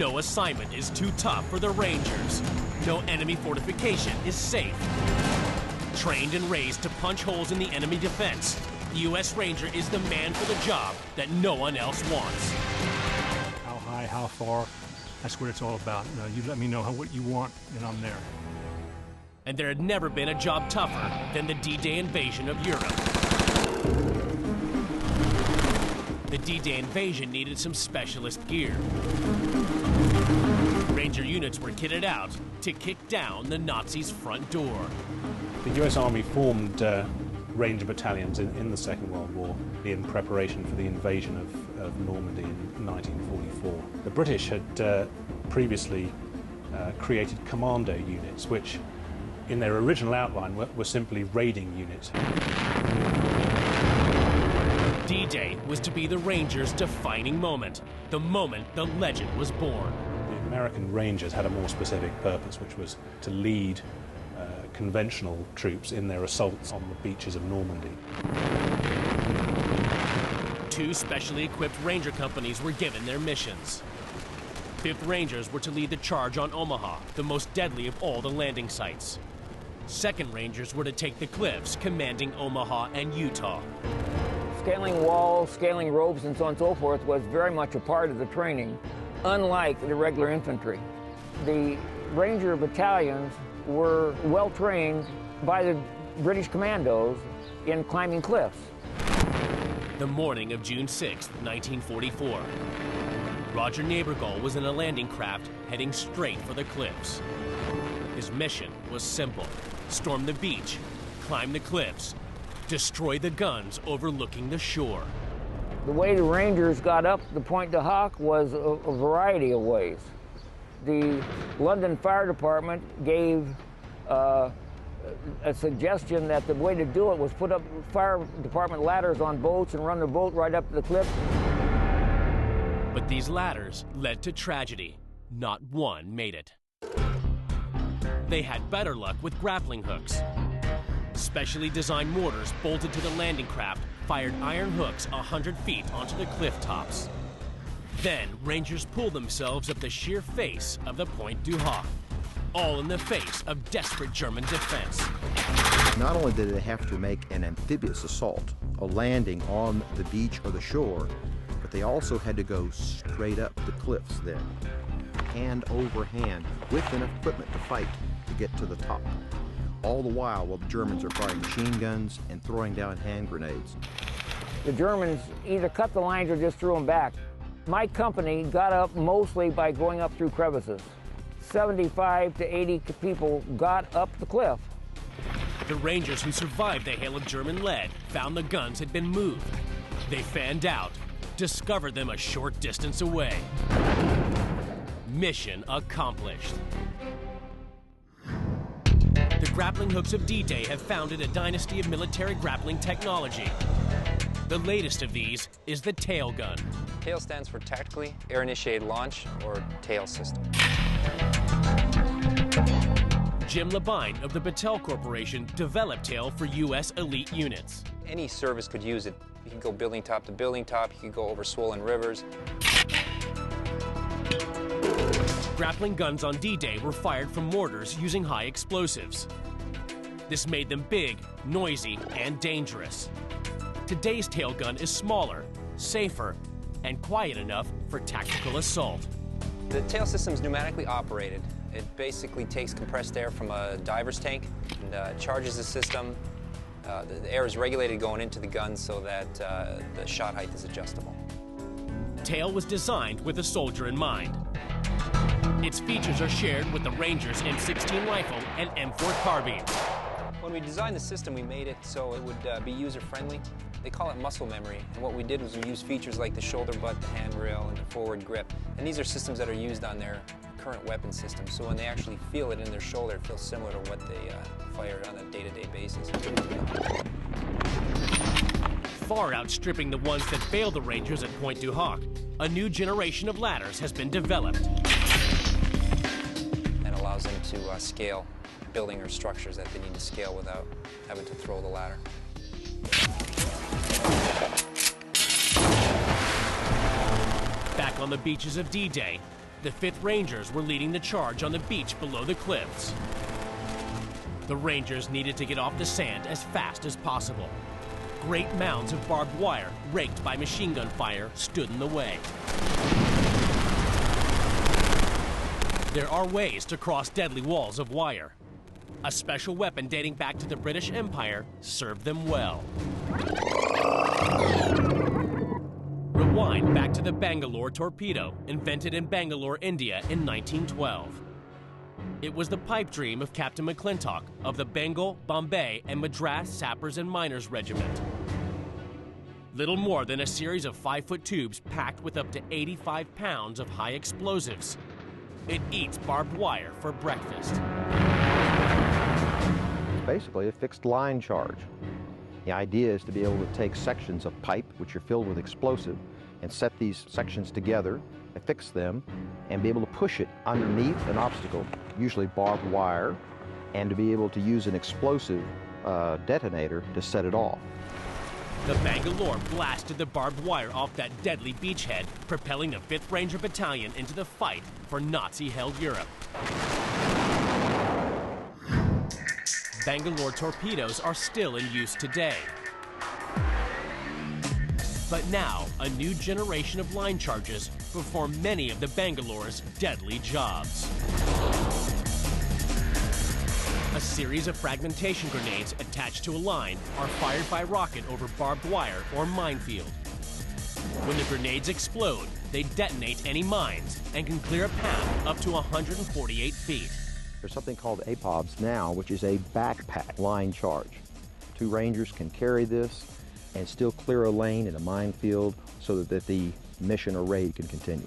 No assignment is too tough for the Rangers. No enemy fortification is safe. Trained and raised to punch holes in the enemy defense, the U.S. Ranger is the man for the job that no one else wants. How high, how far, that's what it's all about. You let me know what you want, and I'm there. And there had never been a job tougher than the D-Day invasion of Europe. The D-Day invasion needed some specialist gear. Ranger units were kitted out to kick down the Nazis' front door. The US Army formed Ranger battalions in the Second World War in preparation for the invasion of Normandy in 1944. The British had previously created commando units, which in their original outline were simply raiding units. D-Day was to be the Rangers' defining moment, the moment the legend was born. The American Rangers had a more specific purpose, which was to lead conventional troops in their assaults on the beaches of Normandy. 2 specially equipped Ranger companies were given their missions. 5th Rangers were to lead the charge on Omaha, the most deadly of all the landing sites. 2nd Rangers were to take the cliffs, commanding Omaha and Utah. Scaling walls, scaling ropes, and so on and so forth was very much a part of the training, unlike the regular infantry. The Ranger battalions were well trained by the British commandos in climbing cliffs. The morning of June 6, 1944. Roger Nabergall was in a landing craft heading straight for the cliffs. His mission was simple: storm the beach, climb the cliffs, destroy the guns overlooking the shore. The way the Rangers got up the Pointe du Hoc was a variety of ways. The London Fire Department gave a suggestion that the way to do it was put up fire department ladders on boats and run the boat right up to the cliff. But these ladders led to tragedy. Not one made it. They had better luck with grappling hooks. Specially designed mortars bolted to the landing craft fired iron hooks 100 feet onto the cliff tops. Then Rangers pulled themselves up the sheer face of the Pointe du Hoc, all in the face of desperate German defense. Not only did they have to make an amphibious assault, a landing on the beach or the shore, but they also had to go straight up the cliffs then, hand over hand, with enough equipment to fight to get to the top. All the while the Germans are firing machine guns and throwing down hand grenades. The Germans either cut the lines or just threw them back. My company got up mostly by going up through crevices. 75 to 80 people got up the cliff. The Rangers who survived the hail of German lead found the guns had been moved. They fanned out, discovered them a short distance away. Mission accomplished. The grappling hooks of D-Day have founded a dynasty of military grappling technology. The latest of these is the tail gun. TAIL stands for Tactically Air-Initiated Launch, or TAIL system. Jim Labine of the Battelle Corporation developed TAIL for U.S. elite units. Any service could use it. You could go building top to building top, you could go over swollen rivers. Grappling guns on D-Day were fired from mortars using high explosives. This made them big, noisy, and dangerous. Today's tail gun is smaller, safer, and quiet enough for tactical assault. The tail system is pneumatically operated. It basically takes compressed air from a diver's tank and charges the system. The air is regulated going into the gun so that the shot height is adjustable. TAIL was designed with a soldier in mind. Its features are shared with the Rangers M16 rifle and M4 carbine. When we designed the system, we made it so it would be user-friendly. They call it muscle memory, and what we did was we used features like the shoulder butt, the handrail, and the forward grip. And these are systems that are used on their current weapon systems, so when they actually feel it in their shoulder, it feels similar to what they fire on a day-to-day basis. Far outstripping the ones that failed the Rangers at Pointe du Hoc, a new generation of ladders has been developed. And allows them to scale building or structures that they need to scale without having to throw the ladder. Back on the beaches of D-Day, The 5th Rangers were leading the charge on the beach below the cliffs. The Rangers needed to get off the sand as fast as possible. Great mounds of barbed wire, raked by machine gun fire, stood in the way. There are ways to cross deadly walls of wire. A special weapon dating back to the British Empire served them well. Rewind back to the Bangalore Torpedo, invented in Bangalore, India in 1912. It was the pipe dream of Captain McClintock of the Bengal, Bombay, and Madras Sappers and Miners Regiment. Little more than a series of 5-foot tubes packed with up to 85 pounds of high explosives. It eats barbed wire for breakfast. It's basically a fixed line charge. The idea is to be able to take sections of pipe, which are filled with explosive, and set these sections together, affix them, and be able to push it underneath an obstacle, usually barbed wire, and to be able to use an explosive detonator to set it off. The Bangalore blasted the barbed wire off that deadly beachhead, propelling the 5th Ranger Battalion into the fight for Nazi-held Europe. Bangalore torpedoes are still in use today. But now, a new generation of line charges perform many of the Bangalore's deadly jobs. A series of fragmentation grenades attached to a line are fired by rocket over barbed wire or minefield. When the grenades explode, they detonate any mines and can clear a path up to 148 feet. There's something called APOBs now, which is a backpack line charge. 2 Rangers can carry this and still clear a lane in a minefield so that the mission or raid can continue.